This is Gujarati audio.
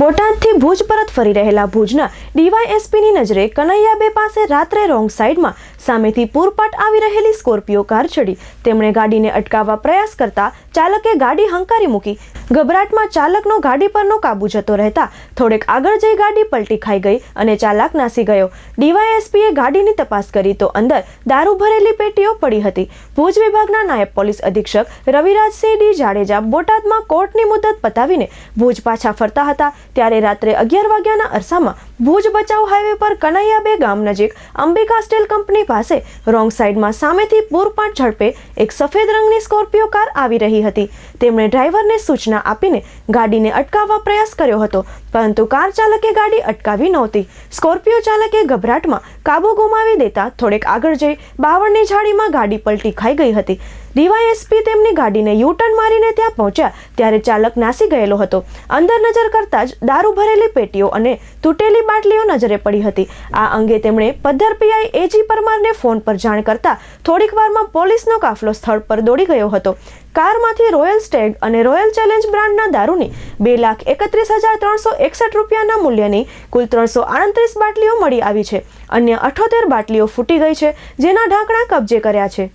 બોટાદથી ભુજ પરત ફરી રહેલા ભુજના ડીવાયએસપીની નજરે કનૈયાબે પાસે રાત્રે રોંગ સાઈડમાં સામેથી પૂરપાટ આવી રહેલી સ્કોર્પિયો કાર ચડી તેમણે ગાડીને અટકાવવા પ્રયાસ કરતા ચાલકે ગાડી હંકારી મૂકી। ગભરાટમાં ચાલકનો ગાડી પરનો કાબુ જતો રહેતા થોડેક આગળ જઈ ગાડી પલટી ખાઈ ગઈ અને ચાલક નાસી ગયો। ડીવાયએસપીએ ગાડીની તપાસ કરી તો અંદર દારૂ ભરેલી પેટીઓ પડી હતી। ભુજ વિભાગના નાયબ પોલીસ અધિક્ષક રવિરાજસિંહ ડી જાડેજા બોટાદમાં કોર્ટની મુદત પતાવીને ભુજ પાછા ફરતા હતા ત્યારે રાત્રે 11 વાગ્યાના અરસામાં ભુજ બચાવ હાઈવે પર કનૈયાબે ગામ નજીક અંબિકા સ્ટીલ કંપની પાસે રોંગ સાઈડમાં સામેથી પૂરપાટ ઝડપે એક સફેદ રંગની સ્કોર્પિયો કાર આવી રહી હતી। તેમણે ડ્રાઈવરને સૂચના આપીને ગાડીને અટકાવવા પ્રયાસ કર્યો હતો પરંતુ કાર ચાલકે ગાડી અટકાવી નહોતી। સ્કોર્પિયો ચાલકે ગભરાટમાં કાબુ ગુમાવી દેતા થોડેક આગળ જઈ બાવળની ઝાડીમાં ગાડી પલટી ખાઈ ગઈ હતી। ડીવાયએસપી તેમની ગાડીને યુટર્ન મારીને ત્યાં પહોંચ્યા ત્યારે ચાલક નાસી ગયેલો હતો। અંદર નજર કરતા જ દારૂ ભરેલી પેટીઓ અને તૂટેલી બાટલીઓ નજરે પડી હતી। આ અંગે તેમણે પદ્ધર પીઆઈ એજી પરમારને ફોન પર જાણ કરતા થોડીક વારમાં પોલીસનો કાફલો સ્થળ પર દોડી ગયો હતો। કારમાંથી રોયલ સ્ટેગ અને રોયલ ચેલેન્જ બ્રાન્ડના દારૂની 2,31,361 રૂપિયાના મૂલ્યની કુલ 338 બાટલીઓ મળી આવી છે। અન્ય 78 બાટલીઓ ફૂટી ગઈ છે જેના ઢાંકણા કબજે કર્યા છે।